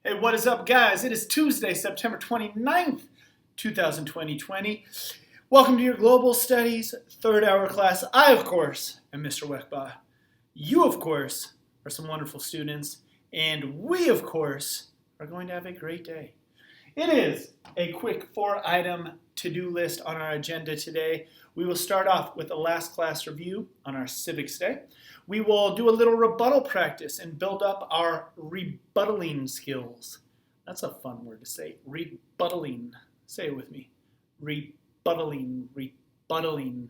Hey, what is up, guys? It is Tuesday, September 29th, 2020. Welcome to your Global Studies third hour class. I, of course, am Mr. Weckbaugh. You, of course, are some wonderful students. And we, of course, are going to have a great day. It is a quick 4-item to-do list on our agenda today. We will start off with a last class review on our Civics Day. We will do a little rebuttal practice and build up our rebuttaling skills. That's a fun word to say. Rebuttaling. Say it with me. Rebuttaling, rebuttaling,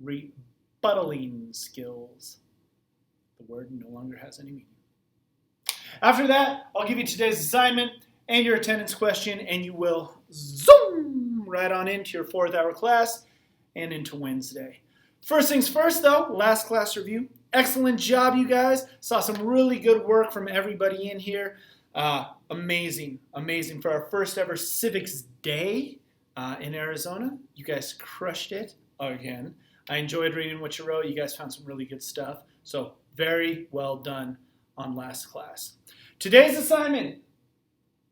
rebuttaling skills. The word no longer has any meaning. After that, I'll give you today's assignment and your attendance question, and you will zoom right on into your 4th hour class and into Wednesday. First things first, though, last class review. Excellent job, you guys. Saw some really good work from everybody in here. Amazing for our first ever Civics Day in Arizona. You guys crushed it again. I enjoyed reading what you wrote. You guys found some really good stuff. So very well done on last class. Today's assignment,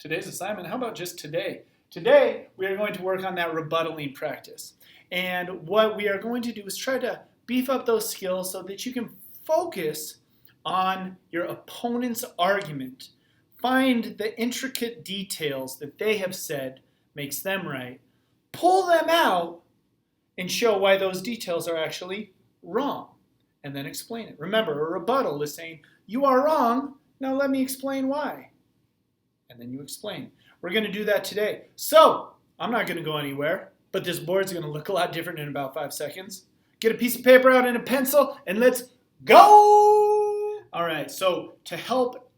how about just today? Today, we are going to work on that rebuttaling practice. And what we are going to do is try to beef up those skills so that you can focus on your opponent's argument. Find the intricate details that they have said makes them right. Pull them out and show why those details are actually wrong. And then explain it. Remember, a rebuttal is saying, you are wrong, now let me explain why. And then you explain. We're going to do that today. So, I'm not going to go anywhere, but this board's going to look a lot different in about 5 seconds. Get a piece of paper out and a pencil, and let's go! All right, so to help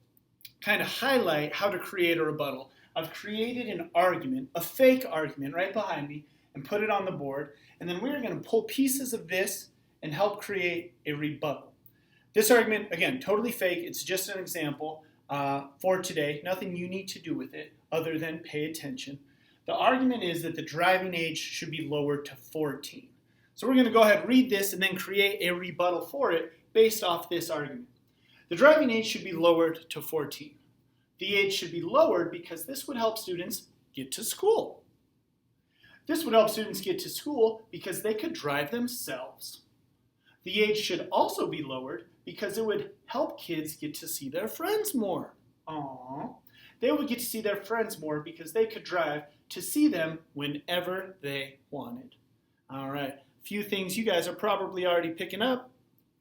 kind of highlight how to create a rebuttal, I've created an argument, a fake argument right behind me, and put it on the board. And then we're going to pull pieces of this and help create a rebuttal. This argument, again, totally fake. It's just an example for today. Nothing you need to do with it other than pay attention. The argument is that the driving age should be lowered to 14. So we're going to go ahead and read this and then create a rebuttal for it based off this argument. The driving age should be lowered to 14. The age should be lowered because this would help students get to school. This would help students get to school because they could drive themselves. The age should also be lowered because it would help kids get to see their friends more. Aww. They would get to see their friends more because they could drive to see them whenever they wanted. All right, a few things you guys are probably already picking up.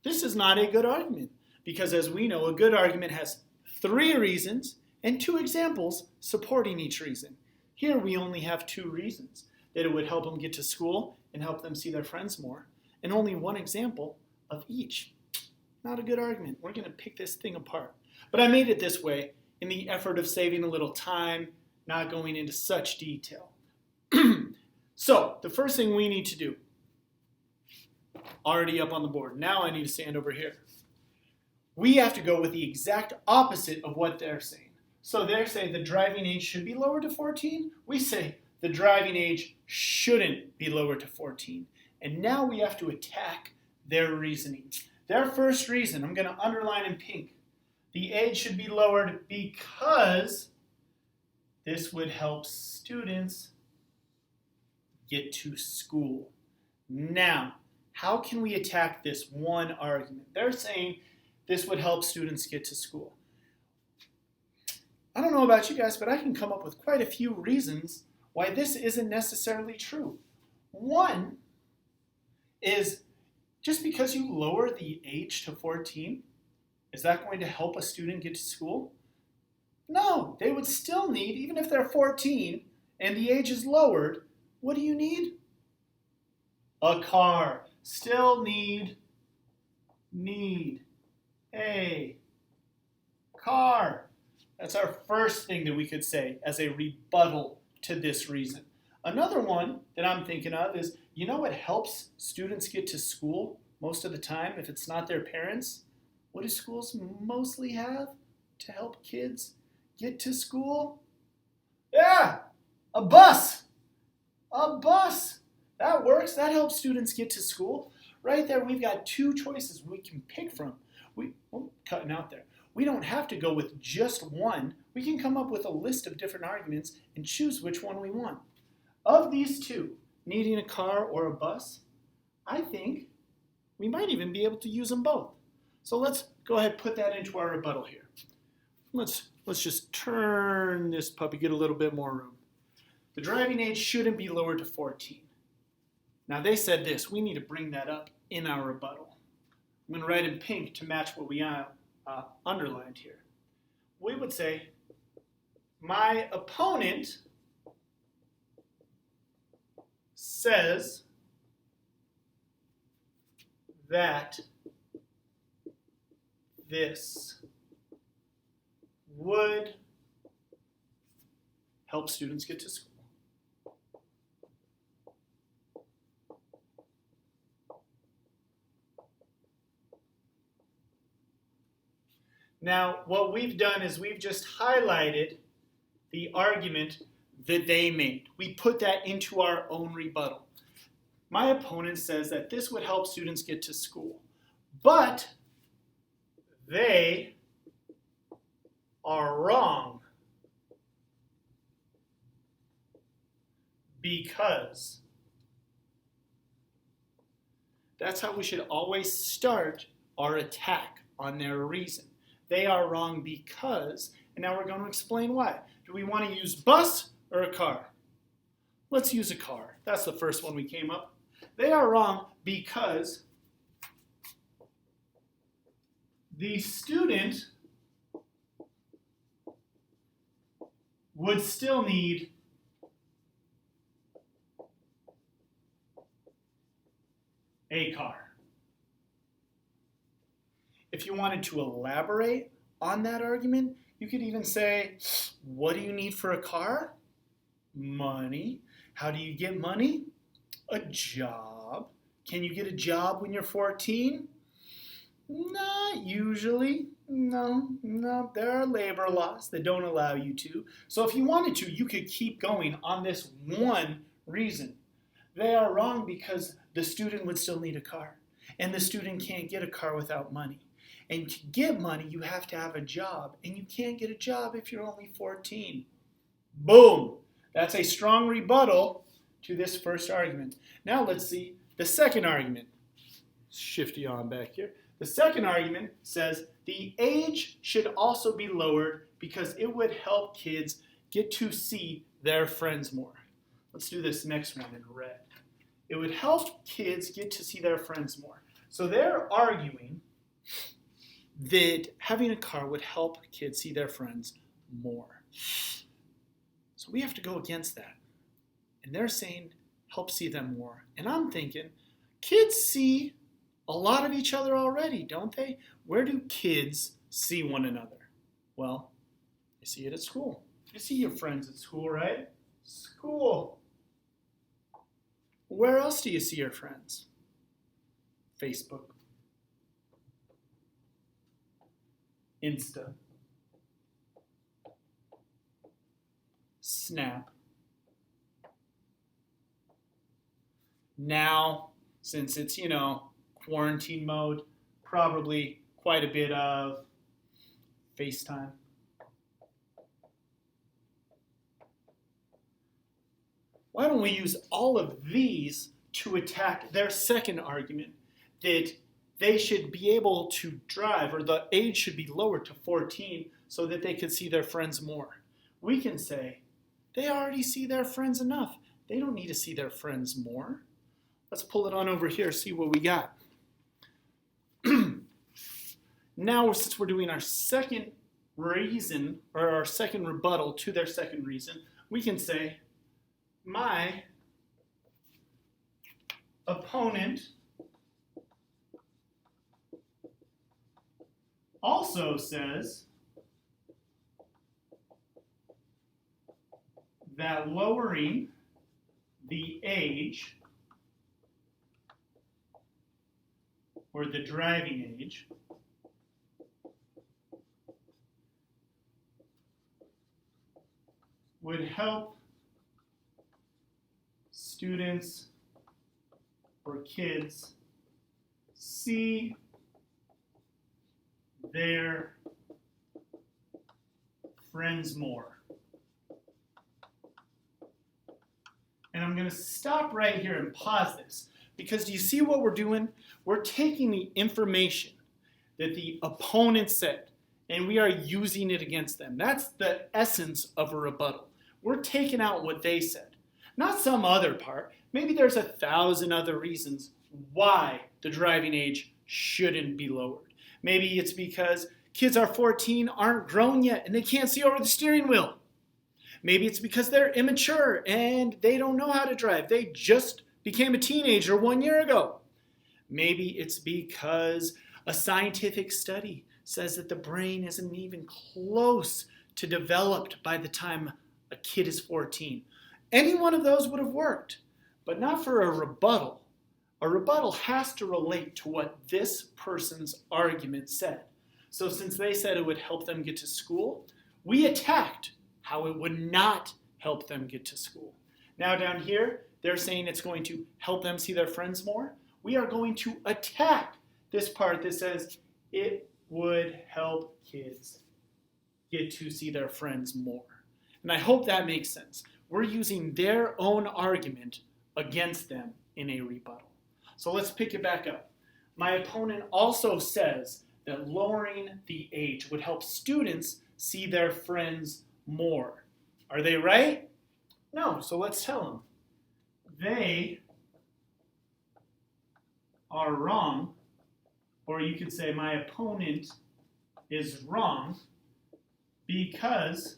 This is not a good argument because, as we know, a good argument has 3 reasons and 2 examples supporting each reason. Here we only have 2 reasons, that it would help them get to school and help them see their friends more, and only 1 example of each. Not a good argument. We're going to pick this thing apart. But I made it this way in the effort of saving a little time, not going into such detail. So, the first thing we need to do, already up on the board. Now I need to stand over here. We have to go with the exact opposite of what they're saying. So they're saying the driving age should be lowered to 14. We say the driving age shouldn't be lowered to 14. And now we have to attack their reasoning. Their first reason, I'm going to underline in pink. The age should be lowered because this would help students get to school. Now, how can we attack this one argument? They're saying this would help students get to school. I don't know about you guys, but I can come up with quite a few reasons why this isn't necessarily true. One is just because you lower the age to 14, is that going to help a student get to school? No, they would still need, even if they're 14 and the age is lowered, what do you need? A car. Still need a car. That's our first thing that we could say as a rebuttal to this reason. Another one that I'm thinking of is, you know what helps students get to school most of the time if it's not their parents? What do schools mostly have to help kids get to school? Yeah, a bus. A bus. That works. That helps students get to school. Right there, we've got 2 choices we can pick from. Cutting out there. we don't have to go with just one. We can come up with a list of different arguments and choose which one we want. Of these two, needing a car or a bus, I think we might even be able to use them both. So let's go ahead and put that into our rebuttal here. Let's just turn this puppy, get a little bit more room. The driving age shouldn't be lowered to 14. Now they said this, we need to bring that up in our rebuttal. I'm going to write in pink to match what we underlined here. We would say, my opponent says that this would help students get to school. Now, what we've done is we've just highlighted the argument that they made. We put that into our own rebuttal. My opponent says that this would help students get to school, but they are wrong because. That's how we should always start our attack on their reason. They are wrong because, and now we're going to explain why. Do we want to use bus or a car? Let's use a car. That's the first one we came up. They are wrong because the student would still need a car. If you wanted to elaborate on that argument, you could even say, what do you need for a car? Money. How do you get money? A job. Can you get a job when you're 14? Not usually. No. There are labor laws that don't allow you to. So if you wanted to, you could keep going on this one reason. They are wrong because the student would still need a car. And the student can't get a car without money. And to get money, you have to have a job. And you can't get a job if you're only 14. Boom! That's a strong rebuttal to this first argument. Now let's see the second argument. Shift you on back here. The second argument says the age should also be lowered because it would help kids get to see their friends more. Let's do this next one in red. It would help kids get to see their friends more. So they're arguing that having a car would help kids see their friends more. So we have to go against that. And they're saying help see them more. And I'm thinking, kids see a lot of each other already, don't they? Where do kids see one another? Well, you see it at school. You see your friends at school, right? School. Where else do you see your friends? Facebook. Insta. Snap. Now, since it's, quarantine mode, probably quite a bit of FaceTime. Why don't we use all of these to attack their second argument that they should be able to drive, or the age should be lowered to 14 so that they could see their friends more? We can say, they already see their friends enough. They don't need to see their friends more. Let's pull it on over here, see what we got. Now, since we're doing our second reason, or our second rebuttal to their second reason, we can say, my opponent also says that lowering the age, or the driving age, would help students or kids see their friends more. And I'm going to stop right here and pause this, because do you see what we're doing? We're taking the information that the opponent said, and we are using it against them. That's the essence of a rebuttal. We're taking out what they said, not some other part. Maybe there's 1,000 other reasons why the driving age shouldn't be lowered. Maybe it's because kids are 14, aren't grown yet, and they can't see over the steering wheel. Maybe it's because they're immature and they don't know how to drive. They just became a teenager 1 year ago. Maybe it's because a scientific study says that the brain isn't even close to developed by the time a kid is 14. Any one of those would have worked, but not for a rebuttal. A rebuttal has to relate to what this person's argument said. So since they said it would help them get to school, we attacked how it would not help them get to school. Now down here, they're saying it's going to help them see their friends more. We are going to attack this part that says it would help kids get to see their friends more. And I hope that makes sense. We're using their own argument against them in a rebuttal. So let's pick it back up. My opponent also says that lowering the age would help students see their friends more. Are they right? No, so let's tell them. They are wrong, or you could say my opponent is wrong because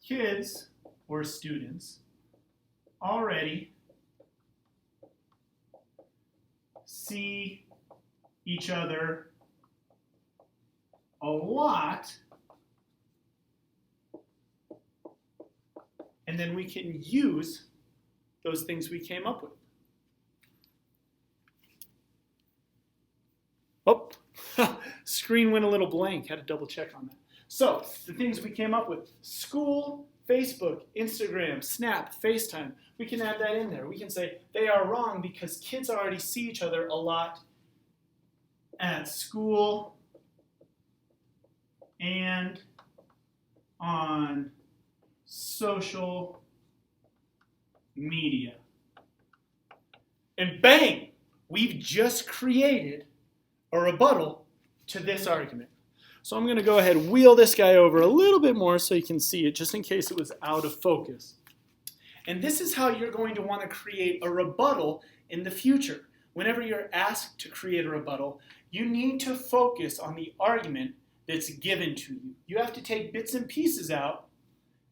kids or students already see each other a lot, and then we can use those things we came up with. Oh, screen went a little blank. Had to double check on that. So, the things we came up with: school, Facebook, Instagram, Snap, FaceTime. We can add that in there. We can say they are wrong because kids already see each other a lot at school and on social media. And bang! We've just created a rebuttal to this argument. So I'm going to go ahead and wheel this guy over a little bit more so you can see it, just in case it was out of focus. And this is how you're going to want to create a rebuttal in the future. Whenever you're asked to create a rebuttal, you need to focus on the argument that's given to you. You have to take bits and pieces out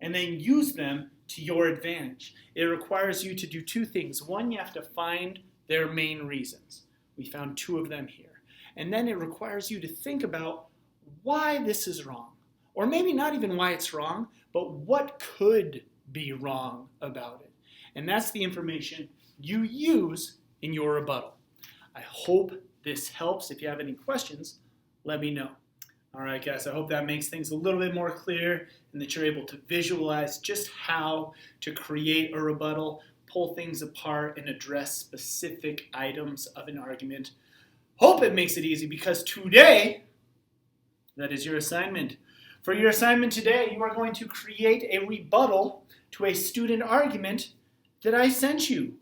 and then use them to your advantage. It requires you to do two things. One, you have to find their main reasons. We found two of them here. And then it requires you to think about why this is wrong. Or maybe not even why it's wrong, but what could be wrong about it. And that's the information you use in your rebuttal. I hope this helps. If you have any questions, let me know. All right, guys, I hope that makes things a little bit more clear and that you're able to visualize just how to create a rebuttal, pull things apart, and address specific items of an argument. Hope it makes it easy, because today, that is your assignment. For your assignment today, you are going to create a rebuttal to a student argument that I sent you.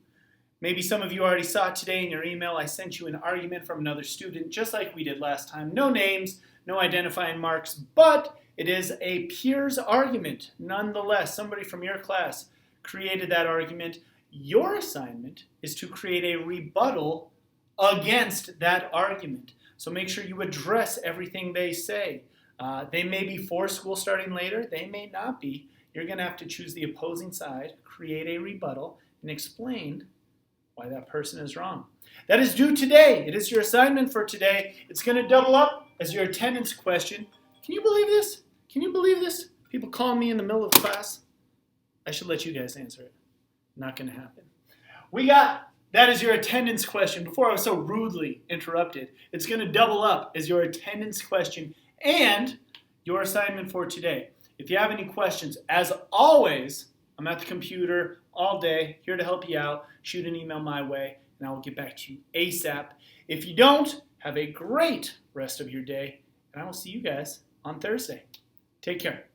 Maybe some of you already saw it today in your email. I sent you an argument from another student, just like we did last time. No names, no identifying marks, but it is a peer's argument. Nonetheless, somebody from your class created that argument. Your assignment is to create a rebuttal against that argument. So make sure you address everything they say. They may be for school starting later. They may not be. You're going to have to choose the opposing side, create a rebuttal, and explain why that person is wrong. That is due today. It is your assignment for today. It's going to double up as your attendance question. Can you believe this? Can you believe this? People call me in the middle of class. I should let you guys answer it. Not going to happen. That is your attendance question. Before I was so rudely interrupted, it's going to double up as your attendance question and your assignment for today. If you have any questions, as always, I'm at the computer all day, here to help you out. Shoot an email my way, and I will get back to you ASAP. If you don't, have a great rest of your day, and I will see you guys on Thursday. Take care.